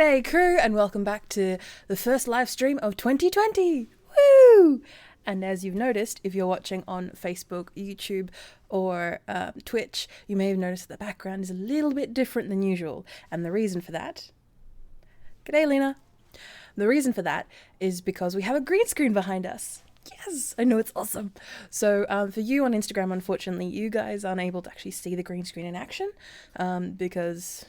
G'day crew, and welcome back to the first live stream of 2020. Woo! And as you've noticed, if you're watching on Facebook, YouTube, or Twitch, you may have noticed that the background is a little bit different than usual. And the reason for that... G'day, Lena. The reason for that is because we have a green screen behind us. Yes, I know, it's awesome. So for you on Instagram, unfortunately, you guys aren't able to actually see the green screen in action because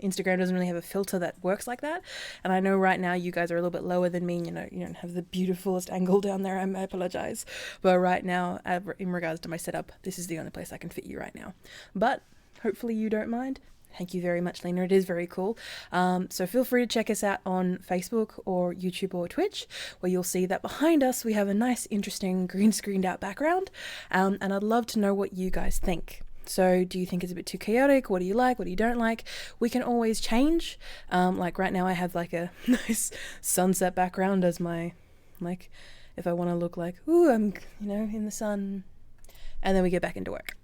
Instagram doesn't really have a filter that works like that. And I know right now you guys are a little bit lower than me, you don't have the beautifulest angle down there. I apologize. But right now, in regards to my setup, this is the only place I can fit you right now. But hopefully you don't mind. Thank you very much, Lena. It is very cool. So feel free to check us out on Facebook or YouTube or Twitch, where you'll see that behind us we have a nice, interesting green screened out background. And I'd love to know what you guys think. So do you think it's a bit too chaotic? What do you like? What do you don't like? We can always change. Like right now I have like a nice sunset background as my, like, if I want to look like, ooh, I'm, in the sun. And then we get back into work.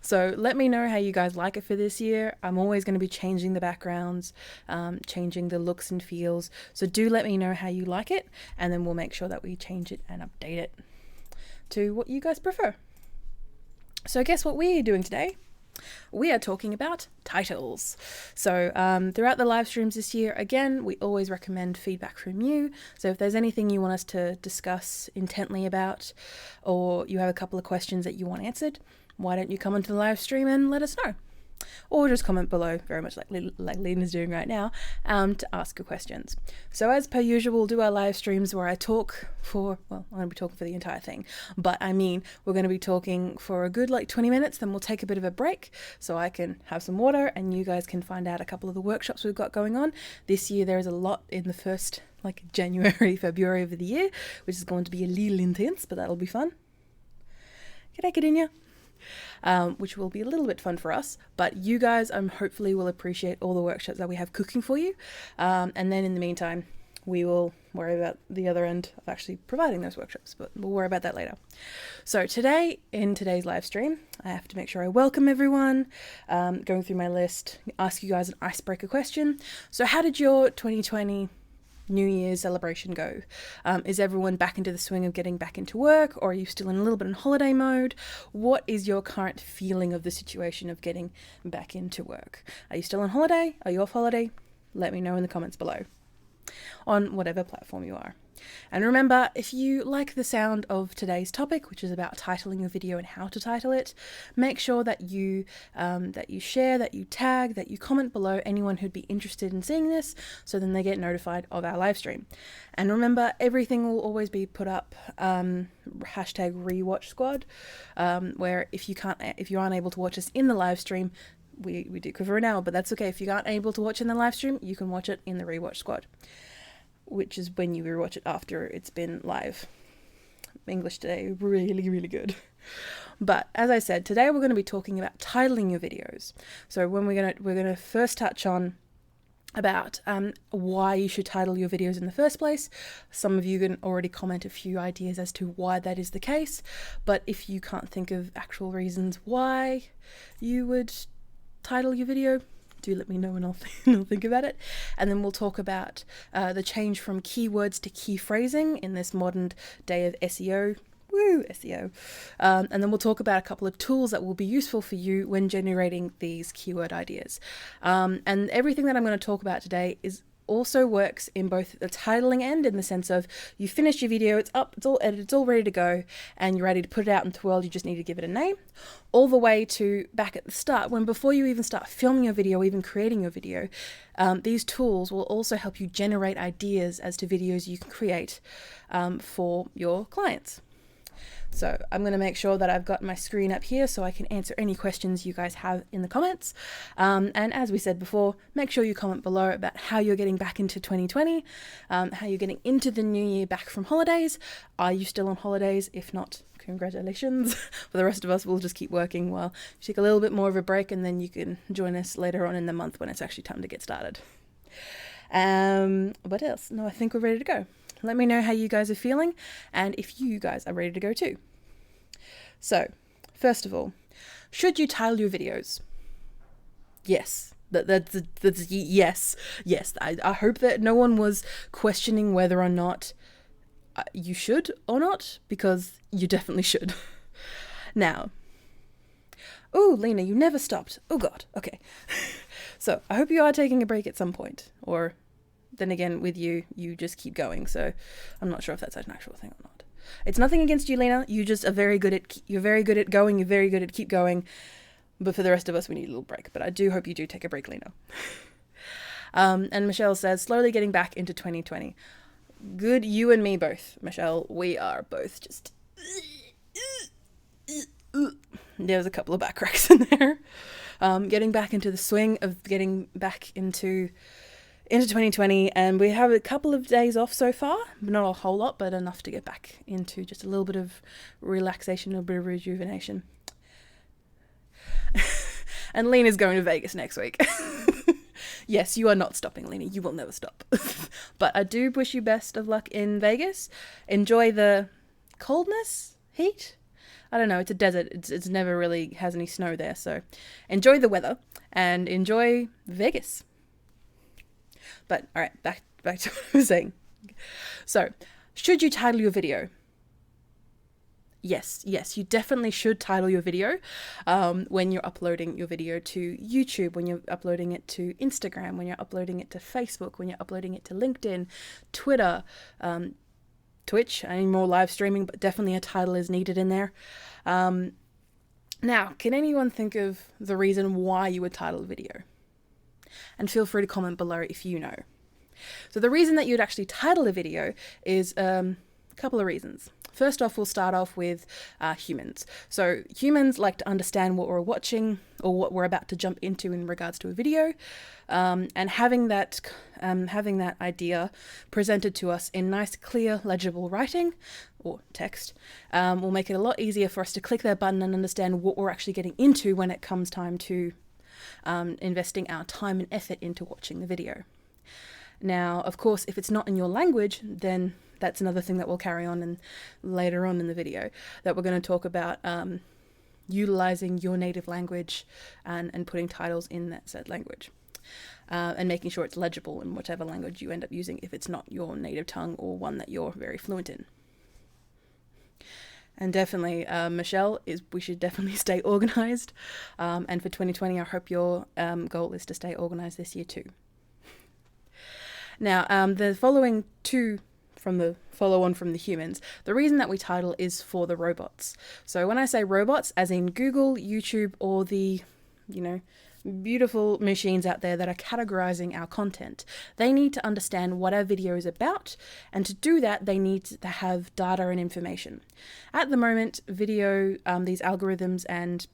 So let me know how you guys like it for this year. I'm always going to be changing the backgrounds, changing the looks and feels. So do let me know how you like it, and then we'll make sure that we change it and update it to what you guys prefer. So guess what we're doing today? We are talking about titles. So throughout the live streams this year, again, we always recommend feedback from you. So if there's anything you want us to discuss intently about, or you have a couple of questions that you want answered, why don't you come onto the live stream and let us know? Or just comment below, very much like Lena's doing right now, to ask your questions. So as per usual, we'll do our live streams where I talk for, well, I'm going to be talking for the entire thing, but I mean, we're going to be talking for a good 20 minutes, then we'll take a bit of a break so I can have some water and you guys can find out a couple of the workshops we've got going on. This year there is a lot in the first, January, February of the year, which is going to be a little intense, but that'll be fun. G'day, Gadinia. Which will be a little bit fun for us, but you guys hopefully will appreciate all the workshops that we have cooking for you, and then in the meantime we will worry about the other end of actually providing those workshops, but we'll worry about that later. So today, in today's live stream, I have to make sure I welcome everyone, going through my list, ask you guys an icebreaker question. So how did your 2020 New Year's celebration go? Is everyone back into the swing of getting back into work, or are you still in a little bit in holiday mode? What is your current feeling of the situation of getting back into work? Are you still on holiday? Are you off holiday? Let me know in the comments below on whatever platform you are. And remember, if you like the sound of today's topic, which is about titling your video and how to title it, make sure that you share, that you tag, that you comment below anyone who'd be interested in seeing this, so then they get notified of our live stream. And remember, everything will always be put up #rewatchsquad, where if you aren't able to watch us in the live stream, we do cover an hour, but that's okay. If you aren't able to watch in the live stream, you can watch it in the rewatch squad, which is when you rewatch it after it's been live. English today, really, really good. But as I said, today we're going to be talking about titling your videos. So we're going to first touch on about why you should title your videos in the first place. Some of you can already comment a few ideas as to why that is the case, but if you can't think of actual reasons why you would title your video, do let me know and I'll think about it. And then we'll talk about the change from keywords to key phrasing in this modern day of SEO. Woo, SEO. And then we'll talk about a couple of tools that will be useful for you when generating these keyword ideas. And everything that I'm going to talk about today also works in both the titling end, in the sense of you finish your video, it's up, it's all edited, it's all ready to go, and you're ready to put it out into the world. You just need to give it a name, all the way to back at the start, when before you even start filming your video, even creating your video, these tools will also help you generate ideas as to videos you can create for your clients. So I'm going to make sure that I've got my screen up here so I can answer any questions you guys have in the comments. And as we said before, make sure you comment below about how you're getting back into 2020, how you're getting into the new year back from holidays. Are you still on holidays? If not, congratulations. For the rest of us, we'll just keep working while you take a little bit more of a break, and then you can join us later on in the month when it's actually time to get started. What else? No, I think we're ready to go. Let me know how you guys are feeling and if you guys are ready to go too. So, first of all, should you title your videos? Yes, That's yes. I hope that no one was questioning whether or not you should or not, because you definitely should. Now, oh, Lena, you never stopped. Oh God. Okay. So I hope you are taking a break at some point, or then again, with you just keep going. So I'm not sure if that's an actual thing or not. It's nothing against you, Lena. You just are very good at, you're very good at going. You're very good at keep going. But for the rest of us, we need a little break. But I do hope you do take a break, Lena. And Michelle says, slowly getting back into 2020. Good, you and me both, Michelle. We are both just... There's a couple of back cracks in there. Getting back into the swing of getting back into 2020. And we have a couple of days off so far. Not a whole lot, but enough to get back into just a little bit of relaxation, a little bit of rejuvenation. And Lena's going to Vegas next week. Yes, you are not stopping, Lena. You will never stop. But I do wish you best of luck in Vegas. Enjoy the coldness, heat. I don't know. It's a desert. It's never really has any snow there. So enjoy the weather and enjoy Vegas. But all right, back to what I was saying. So, should you title your video? Yes, you definitely should title your video when you're uploading your video to YouTube, when you're uploading it to Instagram, when you're uploading it to Facebook, when you're uploading it to LinkedIn, Twitter, Twitch. I need more live streaming, but definitely a title is needed in there. Now, can anyone think of the reason why you would title a video? And feel free to comment below if you know. So the reason that you'd actually title a video is a couple of reasons. First off, we'll start off with humans. So humans like to understand what we're watching or what we're about to jump into in regards to a video, and having that idea presented to us in nice, clear, legible writing or text will make it a lot easier for us to click that button and understand what we're actually getting into when it comes time to investing our time and effort into watching the video. Now, of course, if it's not in your language, then that's another thing that we'll carry on and later on in the video, that we're going to talk about utilizing your native language and putting titles in that said language, and making sure it's legible in whatever language you end up using if it's not your native tongue or one that you're very fluent in. And definitely, Michelle, we should definitely stay organized. And for 2020, I hope your goal is to stay organized this year too. Now, the following two from the follow on from the humans, the reason that we title is for the robots. So when I say robots, as in Google, YouTube, or the, beautiful machines out there that are categorizing our content, they need to understand what our video is about, and to do that, they need to have data and information. At the moment, video, these algorithms and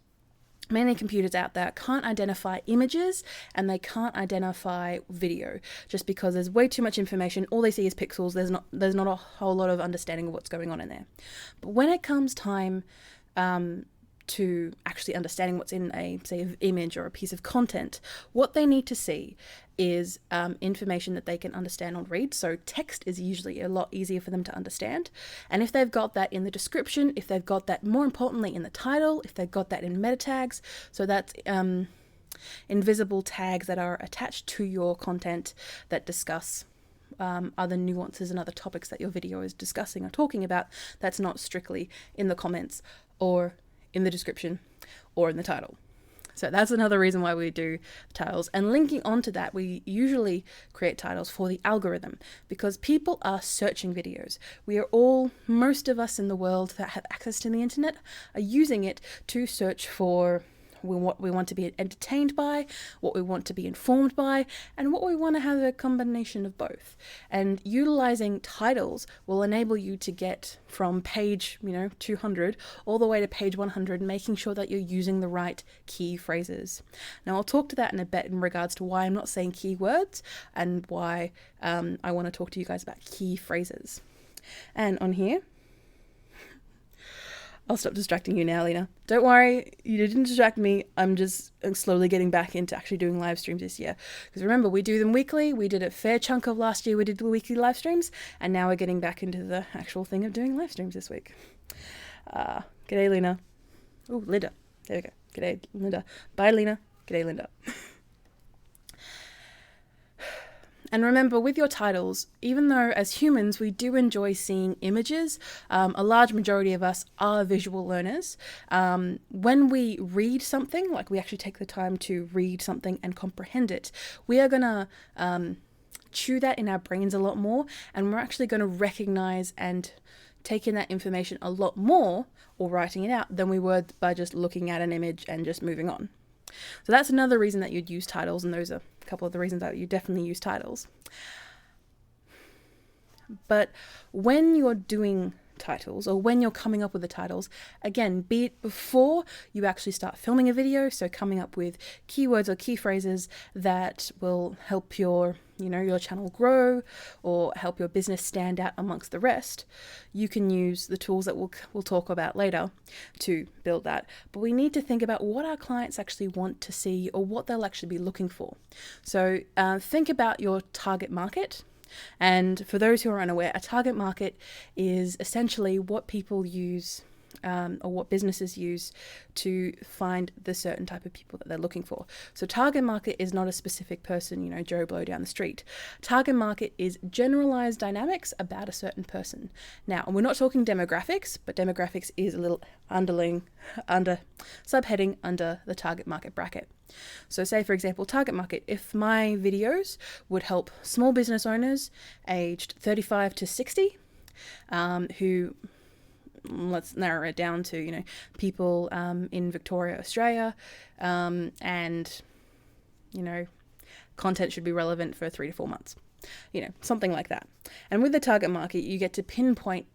many computers out there can't identify images and they can't identify video, just because there's way too much information. All they see is pixels. There's not a whole lot of understanding of what's going on in there. But when it comes time to actually understanding what's in say, an image or a piece of content, what they need to see is information that they can understand on read. So text is usually a lot easier for them to understand. And if they've got that in the description, if they've got that, more importantly, in the title, if they've got that in meta tags, so that's invisible tags that are attached to your content that discuss other nuances and other topics that your video is discussing or talking about, that's not strictly in the comments or in the description or in the title. So that's another reason why we do titles. And linking onto that, we usually create titles for the algorithm, because people are searching videos. Most of us in the world that have access to the internet are using it to search for what we want to be entertained by, what we want to be informed by, and what we want to have a combination of both. And utilizing titles will enable you to get from page 200 all the way to page 100, making sure that you're using the right key phrases. Now I'll talk to that in a bit in regards to why I'm not saying keywords and why I want to talk to you guys about key phrases. And on here, I'll stop distracting you now, Lena. Don't worry, you didn't distract me. I'm just slowly getting back into actually doing live streams this year. Because remember, we do them weekly. We did a fair chunk of last year. We did the weekly live streams. And now we're getting back into the actual thing of doing live streams this week. G'day, Lena. Oh, Linda. There we go. G'day, Linda. Bye, Lena. G'day, Linda. And remember, with your titles, even though as humans we do enjoy seeing images, a large majority of us are visual learners. When we read something, like we actually take the time to read something and comprehend it, we are going to chew that in our brains a lot more, and we're actually going to recognize and take in that information a lot more, or writing it out, than we were by just looking at an image and just moving on. So that's another reason that you'd use titles, and those are a couple of the reasons that you definitely use titles. But when you're doing titles, or when you're coming up with the titles, again, be it before you actually start filming a video, so coming up with keywords or key phrases that will help your channel grow or help your business stand out amongst the rest, you can use the tools that we'll talk about later to build that. But we need to think about what our clients actually want to see, or what they'll actually be looking for. So think about your target market. And for those who are unaware, a target market is essentially what people use or what businesses use to find the certain type of people that they're looking for. So target market is not a specific person, Joe Blow down the street. Target market is generalized dynamics about a certain person. Now, we're not talking demographics, but demographics is a little subheading under the target market bracket. So say, for example, target market, if my videos would help small business owners aged 35 to 60, who, let's narrow it down to, people in Victoria, Australia, and, content should be relevant for 3 to 4 months. Something like that. And with the target market, you get to pinpoint,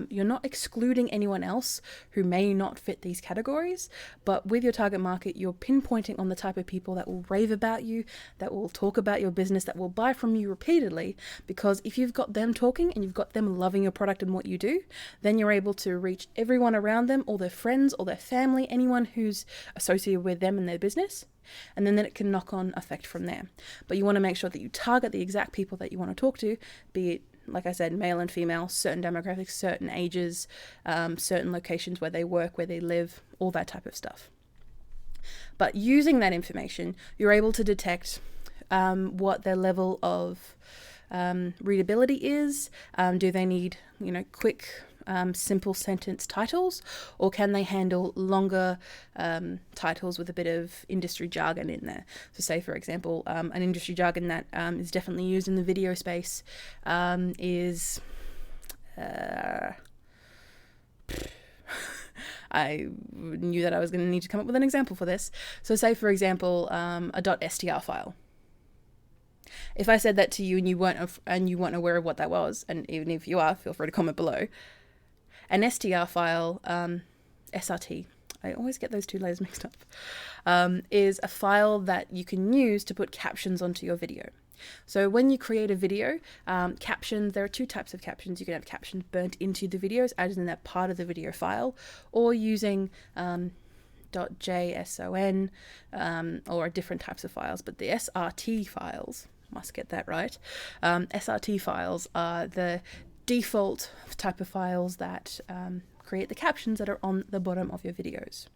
you're not excluding anyone else who may not fit these categories, but with your target market, you're pinpointing on the type of people that will rave about you, that will talk about your business, that will buy from you repeatedly, because if you've got them talking and you've got them loving your product and what you do, then you're able to reach everyone around them, all their friends, all their family, anyone who's associated with them and their business. And then it can knock on effect from there. But you want to make sure that you target the exact people that you want to talk to, be it, like I said, male and female, certain demographics, certain ages, certain locations where they work, where they live, all that type of stuff. But using that information, you're able to detect what their level of readability is. Do they need, quick, simple sentence titles, or can they handle longer titles with a bit of industry jargon in there? So say, for example, an industry jargon that is definitely used in the video space is I knew that I was going to need to come up with an example for this. So say, for example, a .str file. If I said that to you and you weren't aware of what that was, and even if you are, feel free to comment below. An str file, SRT, I always get those two letters mixed up, is a file that you can use to put captions onto your video. So when you create a video, captions, there are two types of captions. You can have captions burnt into the videos, as in that part of the video file, or using .json or different types of files. But the SRT files, must get that right, SRT files are the default type of files that create the captions that are on the bottom of your videos.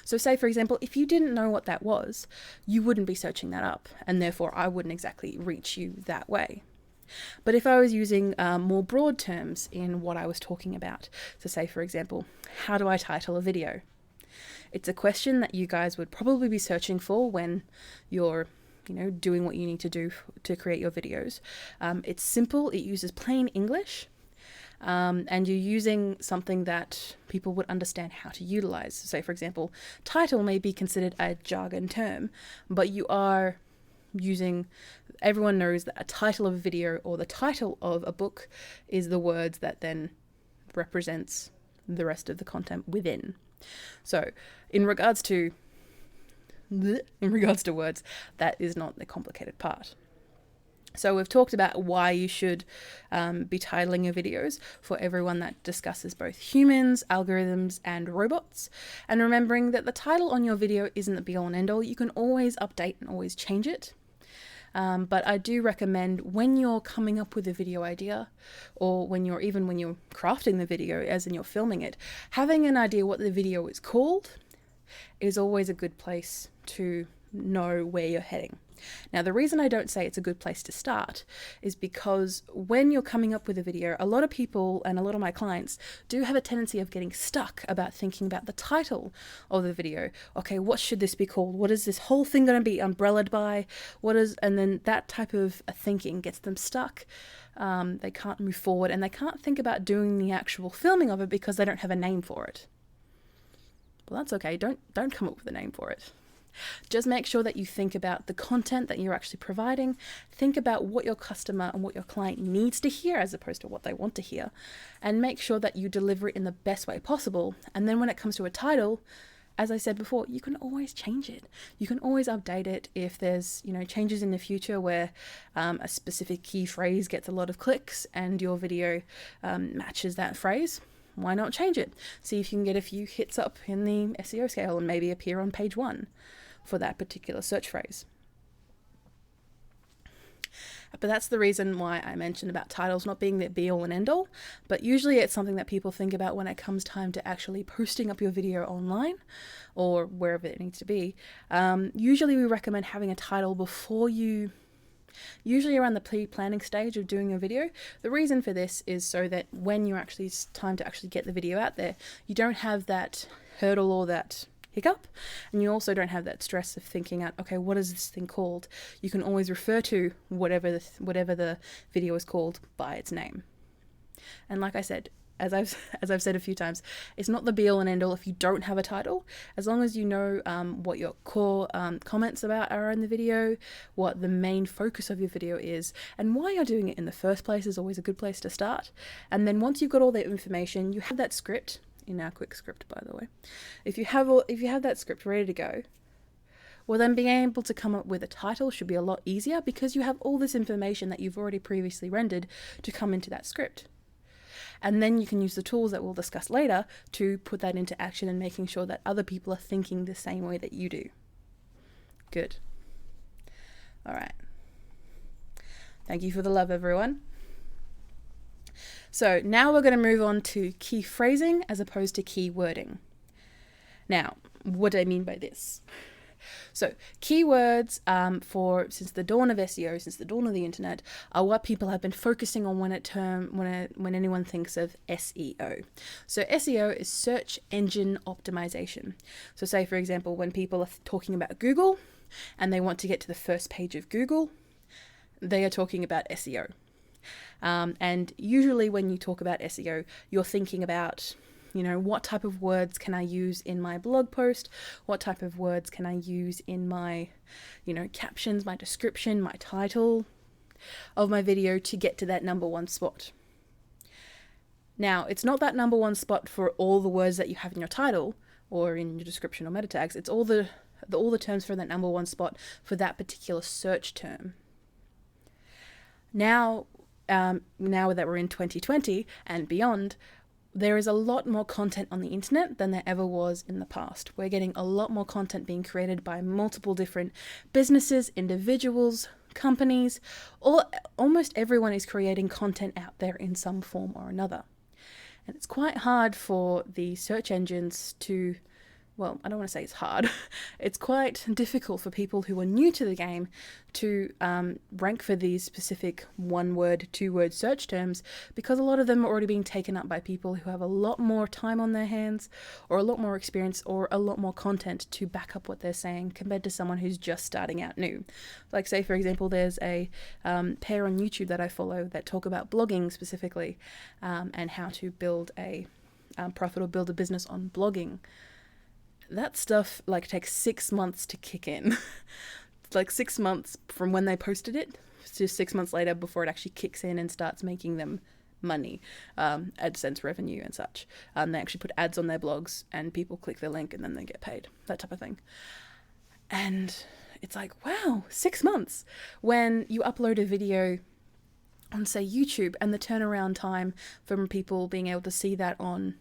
So say, for example, if you didn't know what that was, you wouldn't be searching that up, and therefore I wouldn't exactly reach you that way. But if I was using more broad terms in what I was talking about, so say, for example, how do I title a video? It's a question that you guys would probably be searching for when you're doing what you need to do to create your videos. It's simple, it uses plain English, and you're using something that people would understand how to utilize. So say, for example, title may be considered a jargon term, but you are using, everyone knows that a title of a video or the title of a book is the words that then represents the rest of the content within. So in regards to words, that is not the complicated part. So we've talked about why you should be titling your videos for everyone that discusses both humans, algorithms, and robots. And remembering that the title on your video isn't the be-all and end-all. You can always update and always change it. But I do recommend, when you're coming up with a video idea, or when you're crafting the video, as in you're filming it, having an idea what the video is called is always a good place to know where you're heading. Now, the reason I don't say it's a good place to start is because when you're coming up with a video, a lot of people and a lot of my clients do have a tendency of getting stuck about thinking about the title of the video. Okay, what should this be called? What is this whole thing going to be umbrellaed by? And then that type of thinking gets them stuck. They can't move forward and they can't think about doing the actual filming of it because they don't have a name for it. Well, that's okay. Don't come up with a name for it. Just make sure that you think about the content that you're actually providing. Think about what your customer and what your client needs to hear as opposed to what they want to hear. And make sure that you deliver it in the best way possible. And then when it comes to a title, as I said before, you can always change it. You can always update it if there's, changes in the future where a specific key phrase gets a lot of clicks and your video matches that phrase. Why not change it? See if you can get a few hits up in the SEO scale and maybe appear on page 1 for that particular search phrase. But that's the reason why I mentioned about titles not being the be all and end all, but usually it's something that people think about when it comes time to actually posting up your video online or wherever it needs to be. Usually we recommend having a title before usually around the pre-planning stage of doing a video. The reason for this is so that when it's time to actually get the video out there, you don't have that hurdle or that hiccup, and you also don't have that stress of thinking out, okay, what is this thing called? You can always refer to whatever the video is called by its name. And like I said, as I've said a few times, it's not the be all and end all if you don't have a title. As long as you know what your core comments about are in the video, what the main focus of your video is, and why you're doing it in the first place is always a good place to start. And then once you've got all that information, you have that script in our quick script, by the way. If you have that script ready to go, well, then being able to come up with a title should be a lot easier because you have all this information that you've already previously rendered to come into that script. And then you can use the tools that we'll discuss later to put that into action and making sure that other people are thinking the same way that you do. Good. All right. Thank you for the love, everyone. So now we're going to move on to key phrasing as opposed to key wording. Now, what do I mean by this? So keywords since the dawn of SEO, since the dawn of the internet, are what people have been focusing on when anyone thinks of SEO. So SEO is search engine optimization. So say, for example, when people are talking about Google and they want to get to the first page of Google, they are talking about SEO. And usually when you talk about SEO, you're thinking about what type of words can I use in my blog post? What type of words can I use in my, captions, my description, my title of my video to get to that number 1 spot? Now, it's not that number 1 spot for all the words that you have in your title or in your description or meta tags. It's all the terms for that number 1 spot for that particular search term. Now that we're in 2020 and beyond, there is a lot more content on the internet than there ever was in the past. We're getting a lot more content being created by multiple different businesses, individuals, companies. Almost everyone is creating content out there in some form or another. And it's quite hard for the search engines to, well, I don't want to say it's hard. It's quite difficult for people who are new to the game to rank for these specific 1-word, 2-word search terms because a lot of them are already being taken up by people who have a lot more time on their hands or a lot more experience or a lot more content to back up what they're saying compared to someone who's just starting out new. Like say, for example, there's a pair on YouTube that I follow that talk about blogging specifically and how to build a profitable build a business on blogging. That stuff takes 6 months to kick in. It's 6 months from when they posted it to 6 months later before it actually kicks in and starts making them money, AdSense revenue and such. They actually put ads on their blogs and people click the link and then they get paid, that type of thing. And it's wow, 6 months. When you upload a video on, say, YouTube, and the turnaround time from people being able to see that on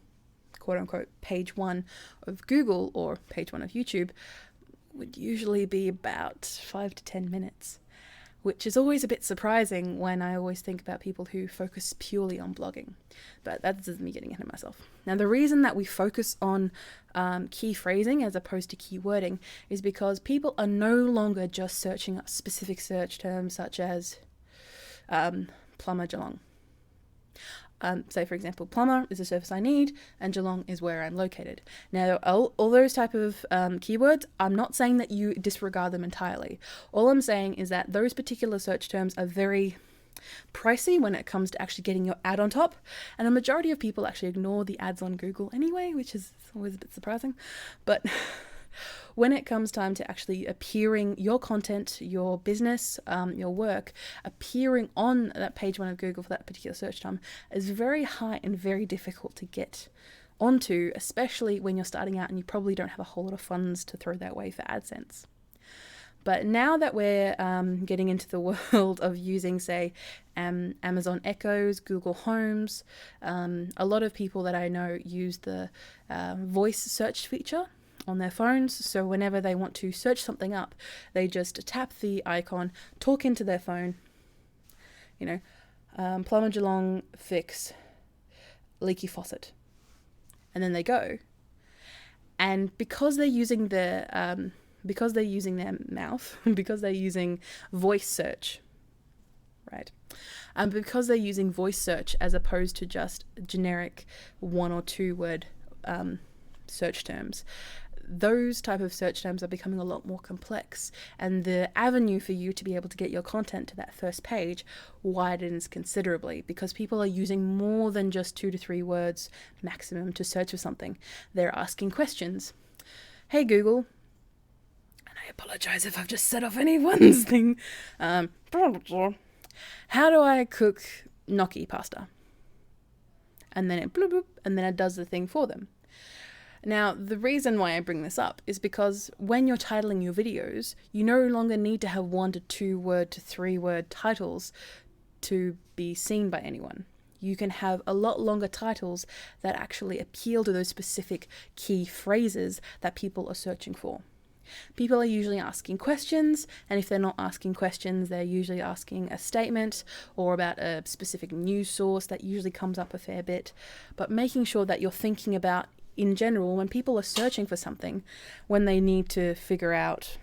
quote unquote page 1 of Google or page 1 of YouTube would usually be about 5 to 10 minutes. which is always a bit surprising when I always think about people who focus purely on blogging. But that's me getting ahead of myself. Now, the reason that we focus on key phrasing as opposed to key wording is because people are no longer just searching up specific search terms such as plumber Geelong. Say, for example, plumber is a service I need, and Geelong is where I'm located. Now, all those type of keywords, I'm not saying that you disregard them entirely. All I'm saying is that those particular search terms are very pricey when it comes to actually getting your ad on top, and a majority of people actually ignore the ads on Google anyway, which is always a bit surprising. But when it comes time to actually appearing your content, your business, your work, appearing on that page one of Google for that particular search term is very high and very difficult to get onto, especially when you're starting out and you probably don't have a whole lot of funds to throw that way for AdSense. But now that we're getting into the world of using, say, Amazon Echoes, Google Homes, a lot of people that I know use the voice search feature on their phones. So whenever they want to search something up, they just tap the icon, talk into their phone, plumber Geelong fix leaky faucet. And then they go. And because they're using their mouth, because they're using voice search, right? Because they're using voice search as opposed to just generic 1 or 2 word search terms, those type of search terms are becoming a lot more complex, and the avenue for you to be able to get your content to that first page widens considerably because people are using more than just 2 to 3 words maximum to search for something. They're asking questions. Hey Google, and I apologize if I've just set off anyone's thing. How do I cook gnocchi pasta? And then it bloop, bloop, and then it does the thing for them. Now, the reason why I bring this up is because when you're titling your videos, you no longer need to have 1 to 2 word to 3 word titles to be seen by anyone. You can have a lot longer titles that actually appeal to those specific key phrases that people are searching for. People are usually asking questions, and if they're not asking questions, they're usually asking a statement or about a specific news source that usually comes up a fair bit. But making sure that you're thinking about, in general, when people are searching for something, when they need to figure out,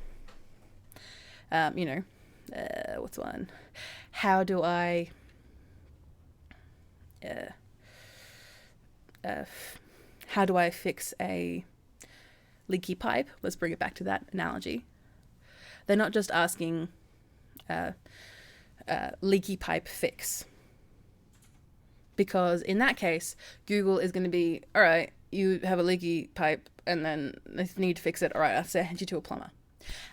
what's one? How do I fix a leaky pipe? Let's bring it back to that analogy. They're not just asking leaky pipe fix, because in that case, Google is going to be, all right, you have a leaky pipe and then they need to fix it. All right, I'll send you to a plumber.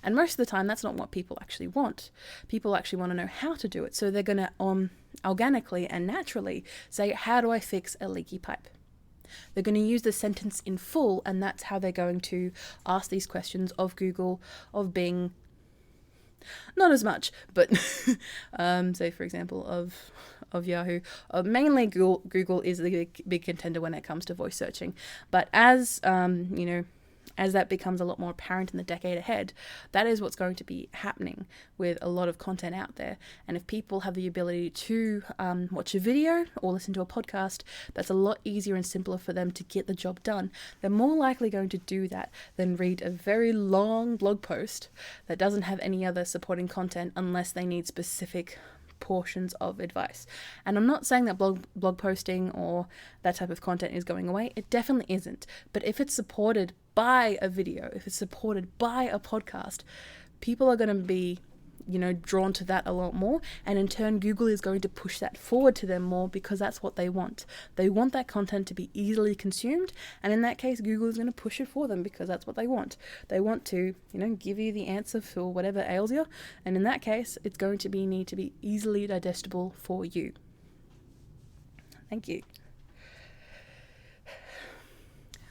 And most of the time, that's not what people actually want. People actually want to know how to do it. So they're going to organically and naturally say, how do I fix a leaky pipe? They're going to use the sentence in full, and that's how they're going to ask these questions of Google, of Bing. Not as much, but say, for example, of Yahoo. Mainly Google is the big contender when it comes to voice searching. But as as that becomes a lot more apparent in the decade ahead, that is what's going to be happening with a lot of content out there. And if people have the ability to watch a video or listen to a podcast, that's a lot easier and simpler for them to get the job done. They're more likely going to do that than read a very long blog post that doesn't have any other supporting content unless they need specific portions of advice. And I'm not saying that blog posting or that type of content is going away. It definitely isn't. But if it's supported by a video, if it's supported by a podcast, people are going to be, drawn to that a lot more. And in turn, Google is going to push that forward to them more because that's what they want. They want that content to be easily consumed. And in that case, Google is going to push it for them because that's what they want. They want to, give you the answer for whatever ails you. And in that case, it's going to need to be easily digestible for you. Thank you.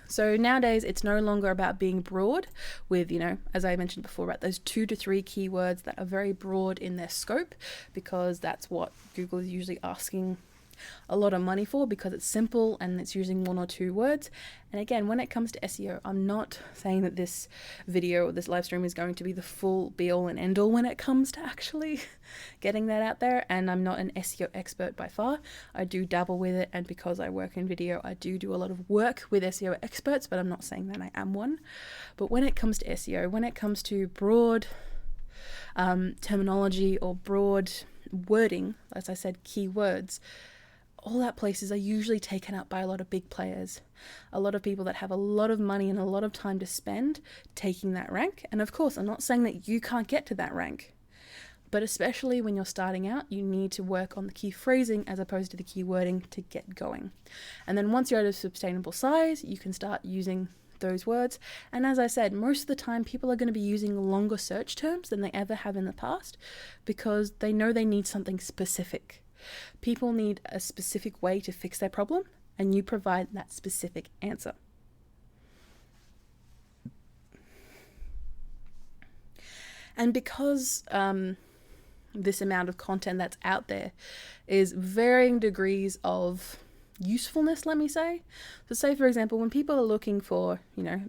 So nowadays, it's no longer about being broad with, as I mentioned before, about those 2 to 3 keywords that are very broad in their scope, because that's what Google is usually asking a lot of money for, because it's simple and it's using 1 or 2 words. And again, when it comes to SEO, I'm not saying that this video or this live stream is going to be the full be all and end all when it comes to actually getting that out there. And I'm not an SEO expert by far. I do dabble with it, and because I work in video, I do a lot of work with SEO experts, but I'm not saying that I am one. But when it comes to SEO, when it comes to broad terminology or broad wording, as I said, keywords, all that places are usually taken up by a lot of big players, a lot of people that have a lot of money and a lot of time to spend taking that rank. And of course, I'm not saying that you can't get to that rank, but especially when you're starting out, you need to work on the key phrasing as opposed to the key wording to get going. And then once you're at a sustainable size, you can start using those words. And as I said, most of the time people are going to be using longer search terms than they ever have in the past, because they know they need something specific. People need a specific way to fix their problem, and you provide that specific answer. And because this amount of content that's out there is varying degrees of usefulness, let me say. So say, for example, when people are looking for,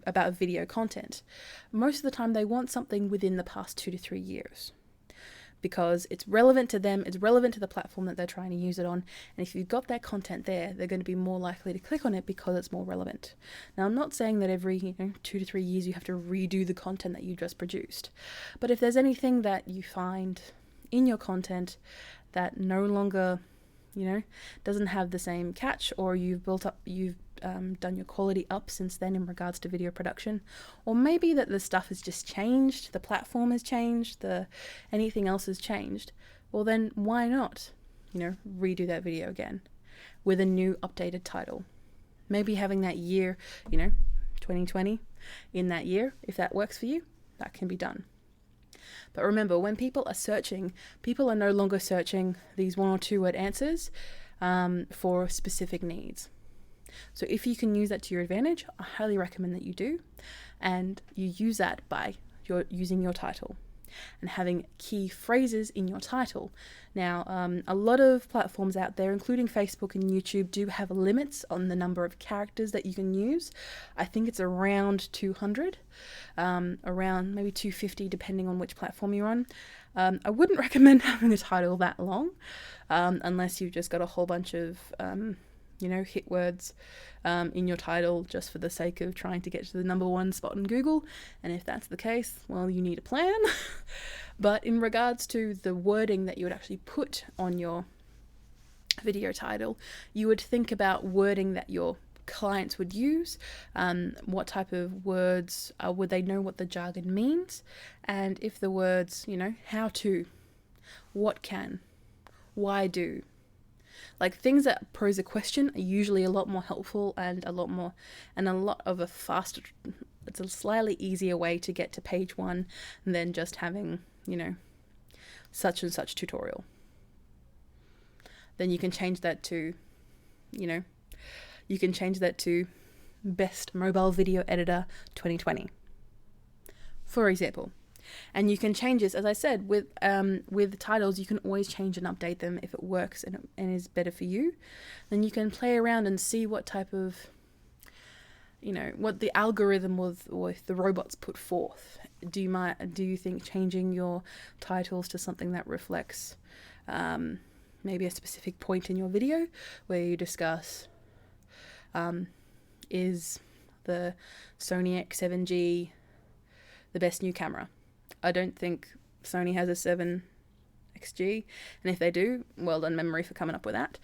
about video content, most of the time they want something within the past 2 to 3 years, because it's relevant to them, it's relevant to the platform that they're trying to use it on. And if you've got that content there, they're going to be more likely to click on it because it's more relevant. Now, I'm not saying that every 2 to 3 years you have to redo the content that you just produced. But if there's anything that you find in your content that no longer, doesn't have the same catch, or you've done your quality up since then in regards to video production, or maybe that the stuff has just changed, the platform has changed, anything else has changed, well then why not, redo that video again with a new updated title. Maybe having that year, 2020 in that year, if that works for you, that can be done. But remember, when people are searching, people are no longer searching these 1 or 2 word answers for specific needs. So if you can use that to your advantage, I highly recommend that you do. And you use that by using your title and having key phrases in your title. Now, a lot of platforms out there, including Facebook and YouTube, do have limits on the number of characters that you can use. I think it's around 200, around maybe 250, depending on which platform you're on. I wouldn't recommend having a title that long, unless you've just got a whole bunch of hit words in your title just for the sake of trying to get to the #1 spot on Google. And if that's the case, well, you need a plan. But in regards to the wording that you would actually put on your video title, you would think about wording that your clients would use. What type of words would they know what the jargon means? And if the words, how to, what can, why do, like things that pose a question are usually a lot more helpful and a lot of a faster, it's a slightly easier way to get to page 1 than just having, such and such tutorial. Then you can change that to, best mobile video editor 2020, for example. And you can change this, as I said, with titles. You can always change and update them if it works and is better for you. Then you can play around and see what type of, what the algorithm with the robots put forth. Do you think changing your titles to something that reflects maybe a specific point in your video where you discuss is the Sony X7G the best new camera? I don't think Sony has a 7XG, and if they do, well done memory for coming up with that.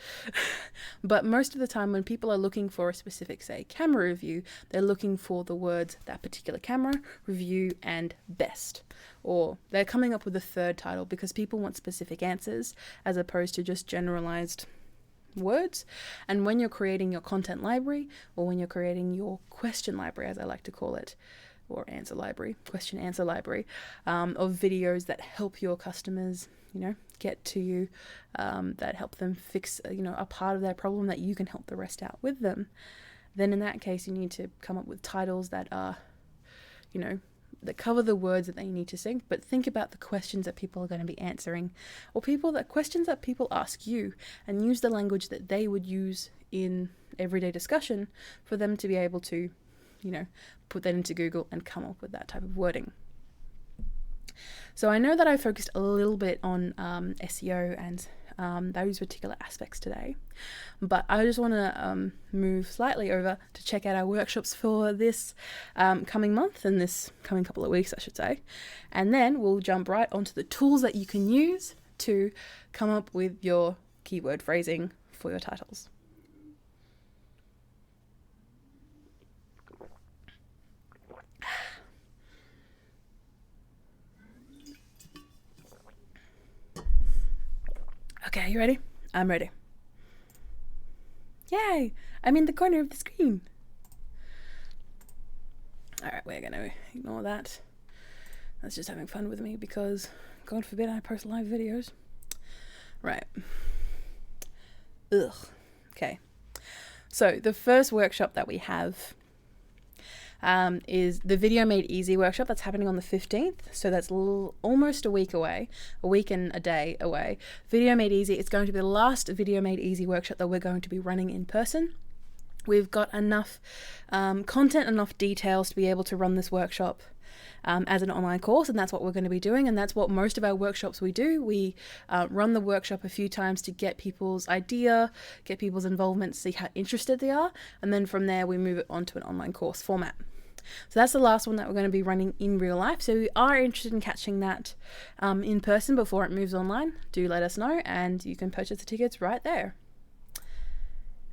But most of the time when people are looking for a specific, say, camera review, they're looking for the words that particular camera, review, and best. Or they're coming up with a third title because people want specific answers as opposed to just generalized words. And when you're creating your content library, or when you're creating your question library, as I like to call it, or answer library, question answer library, of videos that help your customers, get to you, that help them fix, a part of their problem that you can help the rest out with them, then in that case, you need to come up with titles that are, that cover the words that they need to sing, but think about the questions that people are going to be answering, or questions that people ask you, and use the language that they would use in everyday discussion for them to be able to, put that into Google and come up with that type of wording. So I know that I focused a little bit on SEO and those particular aspects today, but I just want to move slightly over to check out our workshops for this coming month and this coming couple of weeks, I should say, and then we'll jump right onto the tools that you can use to come up with your keyword phrasing for your titles. Okay, you ready? I'm ready. Yay! I'm in the corner of the screen. Alright, we're going to ignore that. That's just having fun with me because, God forbid, I post live videos. Right. Ugh. Okay. So, the first workshop that we have is the Video Made Easy workshop. That's happening on the 15th. So that's almost a week away, a week and a day away. Video Made Easy, it's going to be the last Video Made Easy workshop that we're going to be running in person. We've got enough content, enough details to be able to run this workshop as an online course, and that's what we're going to be doing, and that's what most of our workshops we do. We run the workshop a few times to get people's idea, get people's involvement, see how interested they are, and then from there we move it on to an online course format. So that's the last one that we're going to be running in real life. So if you are interested in catching that in person before it moves online, do let us know, and you can purchase the tickets right there.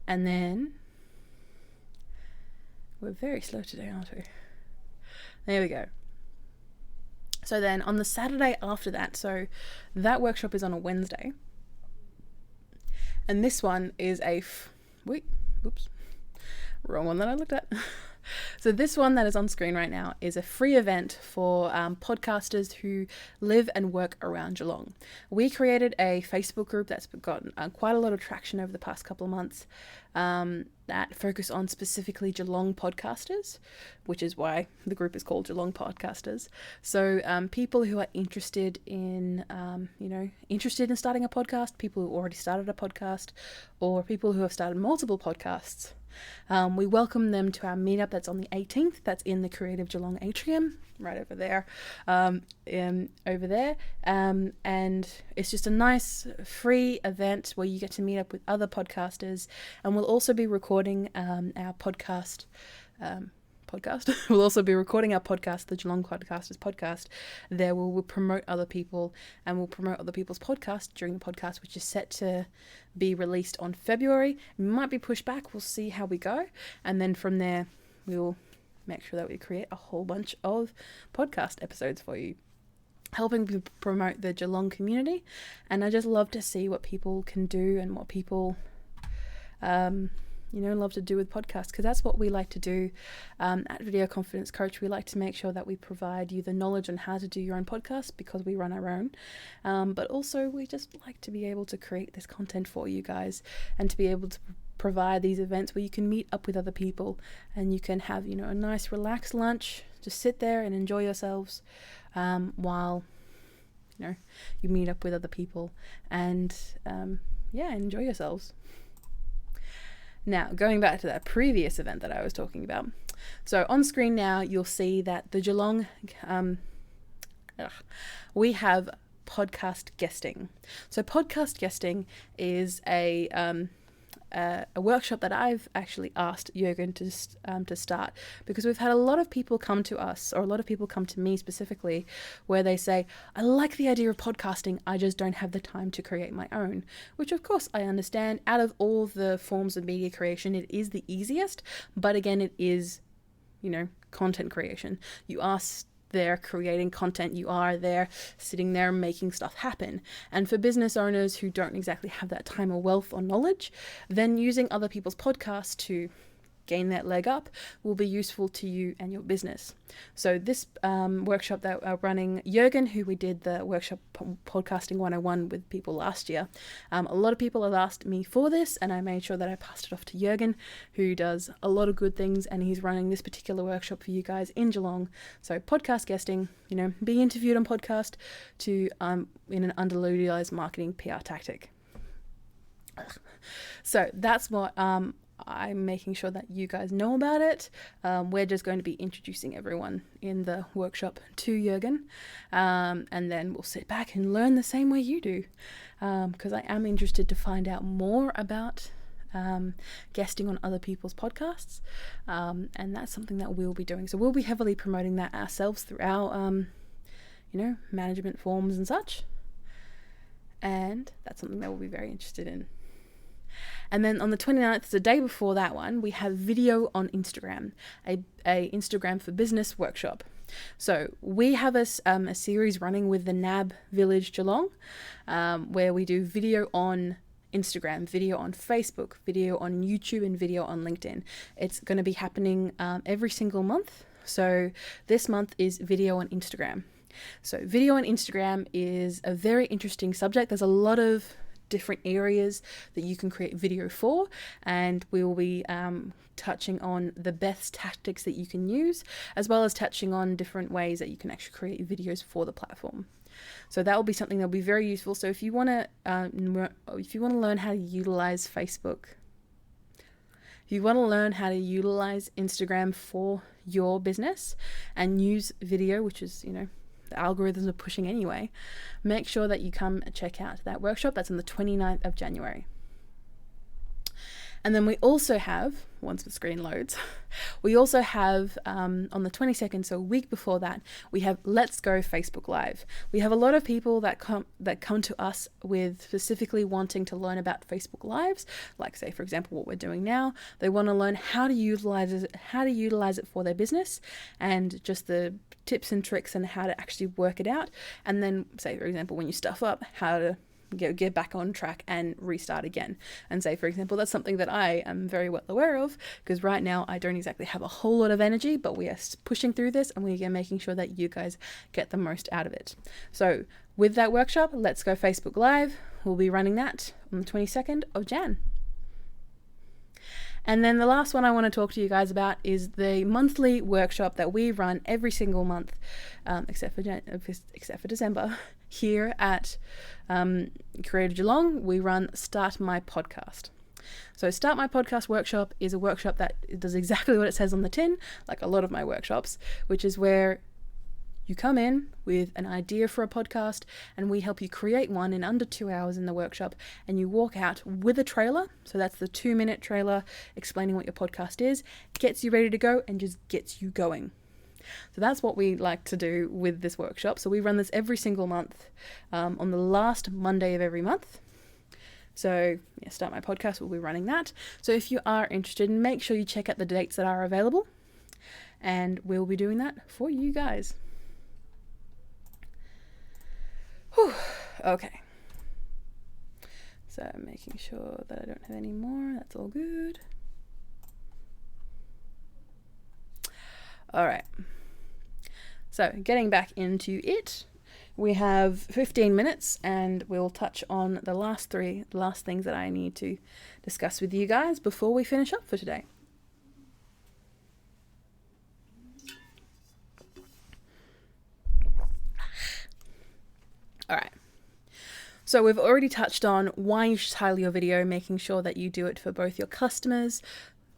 And then, we're very slow today, aren't we? There we go. So then on the Saturday after that, so that workshop is on a Wednesday. And this one is wrong one that I looked at. So this one that is on screen right now is a free event for podcasters who live and work around Geelong. We created a Facebook group that's gotten quite a lot of traction over the past couple of months that focus on specifically Geelong podcasters, which is why the group is called Geelong Podcasters. So people who are interested in, starting a podcast, people who already started a podcast, or people who have started multiple podcasts. We welcome them to our meetup that's on the 18th. That's in the Creative Geelong Atrium, right over there. And it's just a nice free event where you get to meet up with other podcasters, and we'll also be recording our podcast. We'll also be recording our podcast, the Geelong Podcasters podcast. There we'll promote other people, and we'll promote other people's podcasts during the podcast, which is set to be released on February. It might be pushed back. We'll see how we go. And then from there, we'll make sure that we create a whole bunch of podcast episodes for you, helping to promote the Geelong community. And I just love to see what people can do and what people love to do with podcasts, because that's what we like to do at Video Confidence Coach. We like to make sure that we provide you the knowledge on how to do your own podcast, because we run our own, but also we just like to be able to create this content for you guys, and to be able to provide these events where you can meet up with other people and you can have a nice relaxed lunch, just sit there and enjoy yourselves while you meet up with other people and enjoy yourselves. Now, going back to that previous event that I was talking about. So on screen now, you'll see that the Geelong, we have podcast guesting. So podcast guesting is a workshop that I've actually asked Jürgen to start, because we've had a lot of people come to us, or a lot of people come to me specifically, where they say, I like the idea of podcasting, I just don't have the time to create my own, which of course I understand. Out of all the forms of media creation, it is the easiest, but again, it is, content creation. You are there creating content, you are there sitting there making stuff happen. And for business owners who don't exactly have that time or wealth or knowledge, then using other people's podcasts to gain that leg up will be useful to you and your business. So this workshop that we're running, Jürgen, who we did the workshop Podcasting 101 with people last year, a lot of people have asked me for this, and I made sure that I passed it off to Jürgen, who does a lot of good things, and he's running this particular workshop for you guys in Geelong. So podcast guesting, being interviewed on podcast to in an underutilized marketing PR tactic. So that's what I'm making sure that you guys know about it. We're just going to be introducing everyone in the workshop to Jürgen, and then we'll sit back and learn the same way you do, because I am interested to find out more about guesting on other people's podcasts, and that's something that we'll be doing. So we'll be heavily promoting that ourselves through our management forms and such, and that's something that we'll be very interested in. And then on the 29th, the day before that one, we have video on Instagram, a Instagram for business workshop. So we have a series running with the NAB Village Geelong, where we do video on Instagram, video on Facebook, video on YouTube, and video on LinkedIn. It's going to be happening every single month. So this month is video on Instagram. So video on Instagram is a very interesting subject. There's a lot of different areas that you can create video for, and we will be touching on the best tactics that you can use, as well as touching on different ways that you can actually create videos for the platform. So that will be something that will be very useful. So if you want to learn how to utilize Facebook, if you want to learn how to utilize Instagram for your business and use video, which is the algorithms are pushing anyway, make sure that you come and check out that workshop. That's on the 29th of January. And then we also have, once the screen loads, we also have on the 22nd, so a week before that, we have Let's Go Facebook Live. We have a lot of people that come to us with specifically wanting to learn about Facebook Lives, like say, for example, what we're doing now. They want to learn how to utilize it for their business, and just the tips and tricks and how to actually work it out. And then say, for example, when you stuff up, how to get back on track and restart again. And say, for example, that's something that I am very well aware of, because right now I don't exactly have a whole lot of energy, but we are pushing through this, and we are making sure that you guys get the most out of it. So with that workshop, Let's Go Facebook Live, we'll be running that on the 22nd of Jan. And then the last one I want to talk to you guys about is the monthly workshop that we run every single month, except for December, here at Creative Geelong. We run Start My Podcast. So Start My Podcast workshop is a workshop that does exactly what it says on the tin, like a lot of my workshops, which is where you come in with an idea for a podcast, and we help you create one in under 2 hours in the workshop, and you walk out with a trailer. So that's the 2-minute trailer explaining what your podcast is, gets you ready to go, and just gets you going. So that's what we like to do with this workshop. So we run this every single month on the last Monday of every month. So yeah, Start My Podcast, we'll be running that. So if you are interested, make sure you check out the dates that are available, and we'll be doing that for you guys. Whew. Okay. So making sure that I don't have any more. That's all good. All right. So getting back into it, we have 15 minutes, and we'll touch on the last things that I need to discuss with you guys before we finish up for today. All right. So we've already touched on why you should title your video, making sure that you do it for both your customers,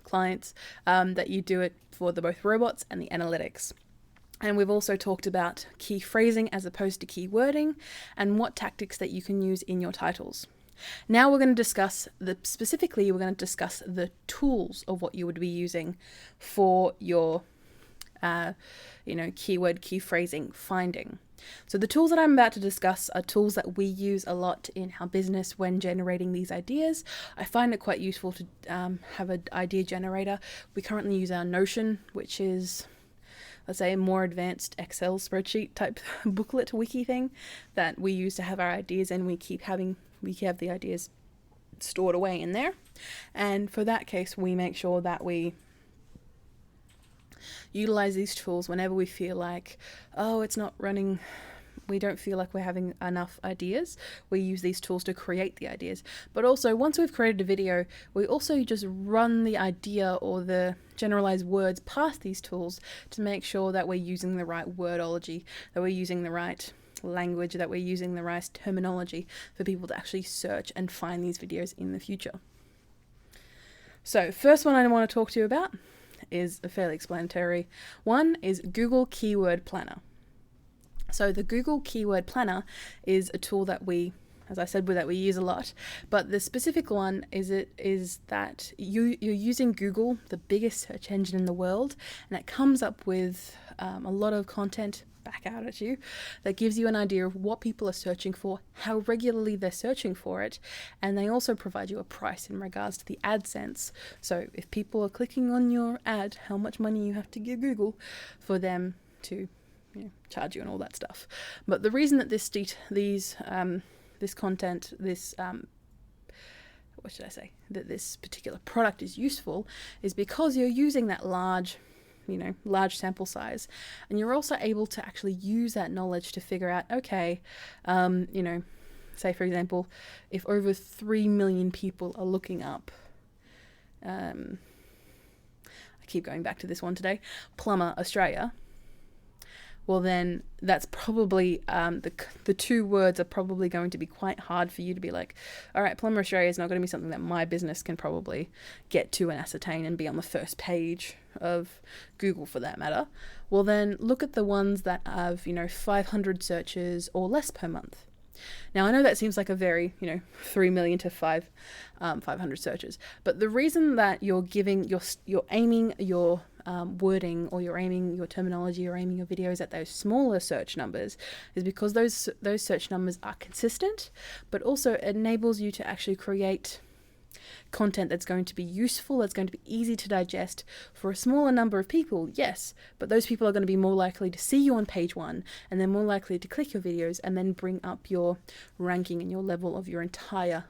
clients, that you do it for both robots and the analytics. And we've also talked about key phrasing as opposed to key wording, and what tactics that you can use in your titles. Now we're going to discuss the tools of what you would be using for your keyword, key phrasing, finding. So the tools that I'm about to discuss are tools that we use a lot in our business when generating these ideas. I find it quite useful to have an idea generator. We currently use our Notion, which is, let's say, a more advanced Excel spreadsheet type booklet wiki thing that we use to have our ideas, and we have the ideas stored away in there. And for that case, we make sure that we utilize these tools whenever we feel like, oh, it's not running, we don't feel like we're having enough ideas. We use these tools to create the ideas. But also, once we've created a video, we also just run the idea or the generalized words past these tools to make sure that we're using the right wordology, that we're using the right language, that we're using the right terminology for people to actually search and find these videos in the future. So, first one I want to talk to you about is a fairly explanatory one, is Google Keyword Planner. So the Google Keyword Planner is a tool that we, as I said, that we use a lot. But the specific one is that you're using Google, the biggest search engine in the world, and it comes up with a lot of content back out at you that gives you an idea of what people are searching for, how regularly they're searching for it, and they also provide you a price in regards to the AdSense. So if people are clicking on your ad, how much money you have to give Google for them to charge you and all that stuff. But the reason that this particular product is useful is because you're using that large sample size, and you're also able to actually use that knowledge to figure out, okay, say for example, if over 3 million people are looking up, I keep going back to this one today, Plumber Australia, well then that's probably, the two words are probably going to be quite hard for you to be like, all right, Plumber Australia is not going to be something that my business can probably get to and ascertain and be on the first page of Google for that matter. Well then look at the ones that have, 500 searches or less per month. Now I know that seems like a very, 3 million to 500 searches, but the reason that you're aiming your wording, or you're aiming your terminology, or aiming your videos at those smaller search numbers is because those search numbers are consistent, but also it enables you to actually create content that's going to be useful, that's going to be easy to digest for a smaller number of people, yes, but those people are going to be more likely to see you on page 1, and they're more likely to click your videos and then bring up your ranking and your level of your entire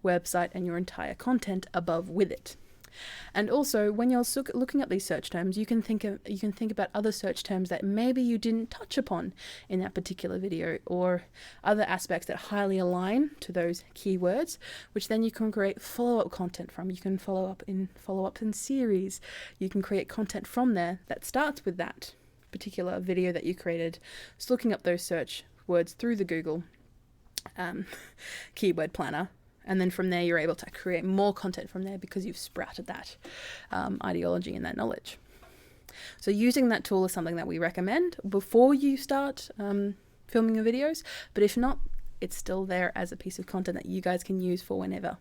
website and your entire content above with it. And also, when you're looking at these search terms, you can think about other search terms that maybe you didn't touch upon in that particular video, or other aspects that highly align to those keywords, which then you can create follow-up content from. You can follow-up in series. You can create content from there that starts with that particular video that you created, just looking up those search words through the Google Keyword Planner. And then from there, you're able to create more content from there because you've sprouted that ideology and that knowledge. So using that tool is something that we recommend before you start filming your videos. But if not, it's still there as a piece of content that you guys can use for whenever.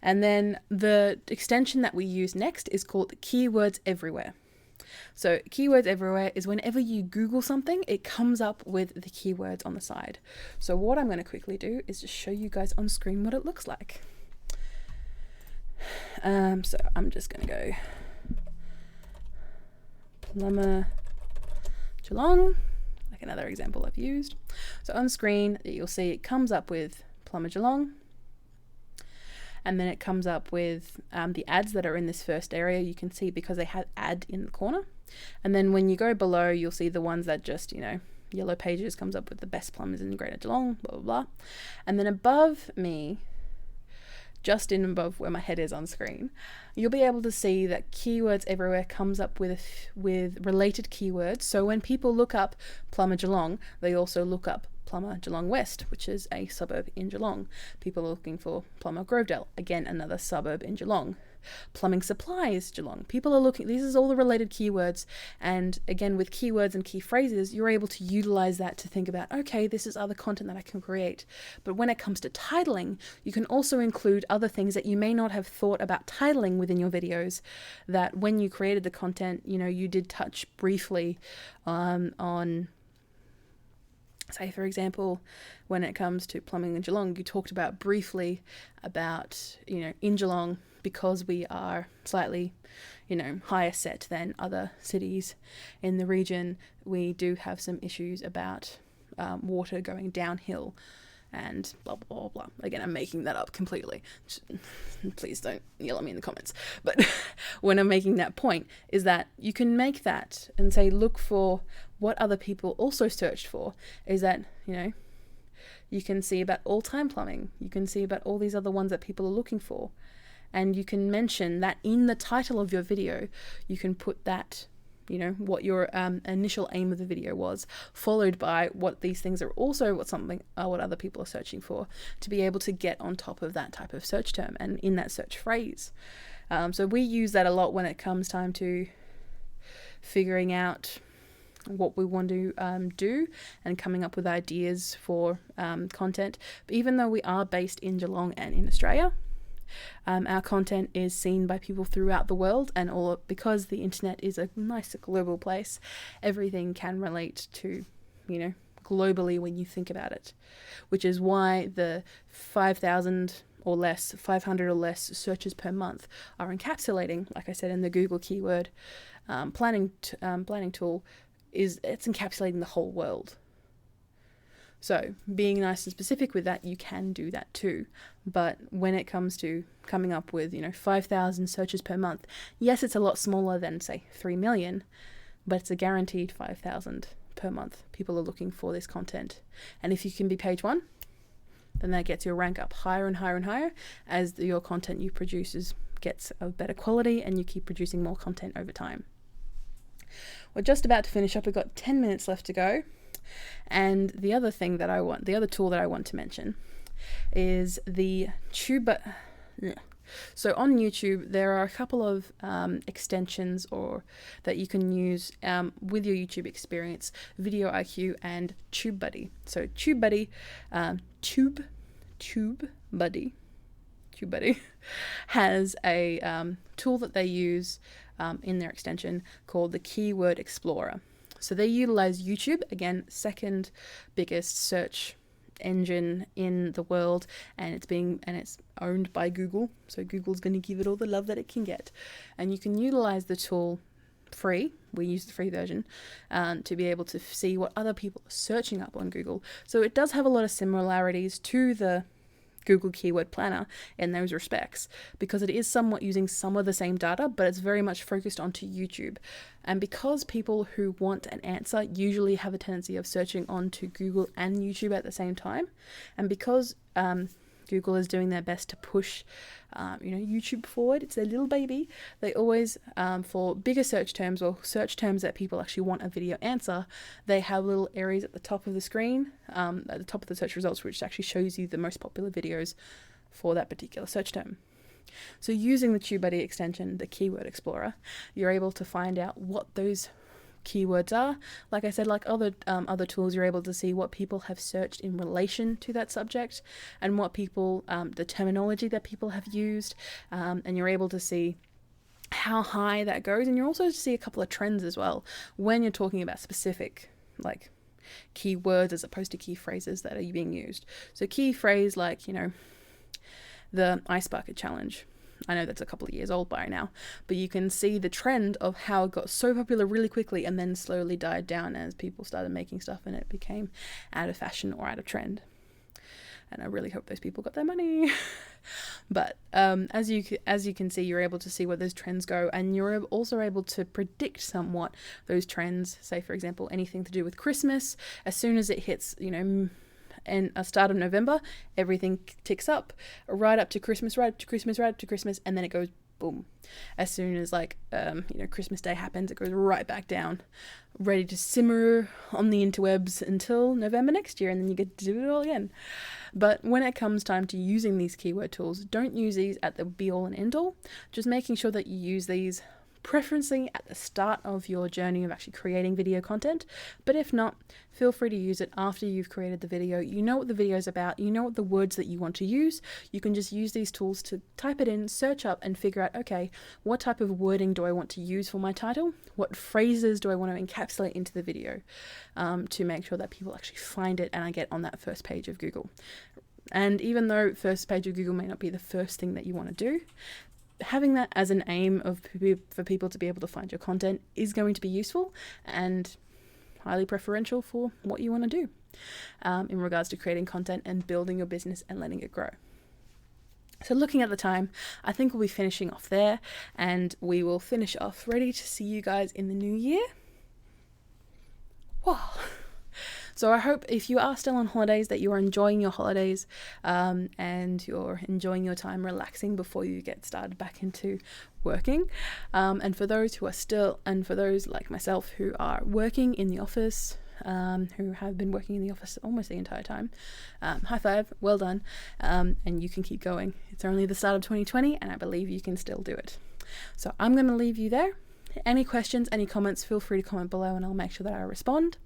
And then the extension that we use next is called Keywords Everywhere. So Keywords Everywhere is whenever you Google something, it comes up with the keywords on the side. So what I'm going to quickly do is just show you guys on screen what it looks like. So I'm just going to go Plumber Geelong, like another example I've used. So on screen, you'll see it comes up with Plumber Geelong. And then it comes up with the ads that are in this first area. You can see because they have ad in the corner. And then when you go below, you'll see the ones that just, Yellow Pages comes up with the best plumbers in Greater Geelong, blah, blah, blah. And then above me, just in above where my head is on screen, you'll be able to see that Keywords Everywhere comes up with related keywords. So when people look up Plumber Geelong, they also look up Plumber Geelong West, which is a suburb in Geelong. People are looking for Plumber Grovedale, again another suburb in Geelong. Plumbing Supplies Geelong. People are looking, these is all the related keywords, and again with keywords and key phrases, you're able to utilize that to think about, okay, this is other content that I can create. But when it comes to titling, you can also include other things that you may not have thought about titling within your videos, that when you created the content, you did touch briefly on. Say, for example, when it comes to plumbing in Geelong, you talked about briefly about, in Geelong, because we are slightly, higher set than other cities in the region, we do have some issues about water going downhill and blah, blah, blah, blah. Again, I'm making that up completely. Please don't yell at me in the comments. But when I'm making that point is that you can make that and say, look for what other people also searched for. Is that, you can see about all-time plumbing. You can see about all these other ones that people are looking for. And you can mention that in the title of your video. You can put that, what your initial aim of the video was, followed by what these things are also what other people are searching for, to be able to get on top of that type of search term and in that search phrase. So we use that a lot when it comes time to figuring out what we want to do and coming up with ideas for content. But even though we are based in Geelong and in Australia, our content is seen by people throughout the world, and because the internet is a nice global place, everything can relate to, globally when you think about it, which is why the 500 or less searches per month are encapsulating, like I said, in the Google keyword planning tool, it's encapsulating the whole world. So being nice and specific with that, you can do that too. But when it comes to coming up with, 5,000 searches per month, yes, it's a lot smaller than, say, 3 million, but it's a guaranteed 5,000 per month. People are looking for this content. And if you can be page 1, then that gets your rank up higher and higher and higher as your content you produce gets of better quality and you keep producing more content over time. We're just about to finish up. We've got 10 minutes left to go. And the other tool that I want to mention is the tube. So on YouTube, there are a couple of extensions that you can use with your YouTube experience, Video IQ and TubeBuddy. So TubeBuddy has a tool that they use in their extension called the Keyword Explorer. So they utilize YouTube, again, second biggest search engine in the world, and it's owned by Google. So Google's going to give it all the love that it can get. And you can utilize the tool free. We use the free version to be able to see what other people are searching up on Google. So it does have a lot of similarities to the Google Keyword Planner in those respects, because it is somewhat using some of the same data, but it's very much focused onto YouTube. And because people who want an answer usually have a tendency of searching onto Google and YouTube at the same time, and because Google is doing their best to push YouTube forward, it's their little baby, they always, for bigger search terms or search terms that people actually want a video answer, they have little areas at the top of the screen, at the top of the search results, which actually shows you the most popular videos for that particular search term. So using the TubeBuddy extension, the Keyword Explorer, you're able to find out what those keywords are. Like I said, like other tools, you're able to see what people have searched in relation to that subject and what people, the terminology that people have used, and you're able to see how high that goes. And you're also to see a couple of trends as well when you're talking about specific, like, keywords as opposed to key phrases that are being used. So key phrase like, the ice bucket challenge. I know that's a couple of years old by now, but you can see the trend of how it got so popular really quickly and then slowly died down as people started making stuff and it became out of fashion or out of trend. And I really hope those people got their money. But as you can see, you're able to see where those trends go, and you're also able to predict somewhat those trends. Say, for example, anything to do with Christmas. As soon as it hits, and a start of November, everything ticks up right up to Christmas, and then it goes boom. As soon as Christmas Day happens, it goes right back down, ready to simmer on the interwebs until November next year, and then you get to do it all again. But when it comes time to using these keyword tools, don't use these at the be all and end all. Just making sure that you use these preferencing at the start of your journey of actually creating video content. But if not, feel free to use it after you've created the video. You know what the video is about, you know what the words that you want to use. You can just use these tools to type it in, search up, and figure out, okay, what type of wording do I want to use for my title? What phrases do I want to encapsulate into the video to make sure that people actually find it and I get on that first page of Google. And even though first page of Google may not be the first thing that you want to do, having that as an aim for people to be able to find your content is going to be useful and highly preferential for what you want to do. in regards to creating content and building your business and letting it grow. So looking at the time, I think we'll be finishing off there, and we will finish off ready to see you guys in the new year. Wow. So I hope if you are still on holidays that you are enjoying your holidays, and you're enjoying your time relaxing before you get started back into working. And for those who are still, and for those like myself who are working in the office, who have been working in the office almost the entire time, high five, well done, and you can keep going. It's only the start of 2020, and I believe you can still do it. So I'm going to leave you there. Any questions, any comments, feel free to comment below and I'll make sure that I respond.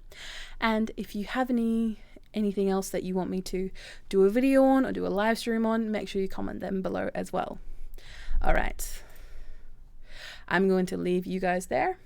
And if you have anything else that you want me to do a video on or do a live stream on, make sure you comment them below as well. All right, I'm going to leave you guys there.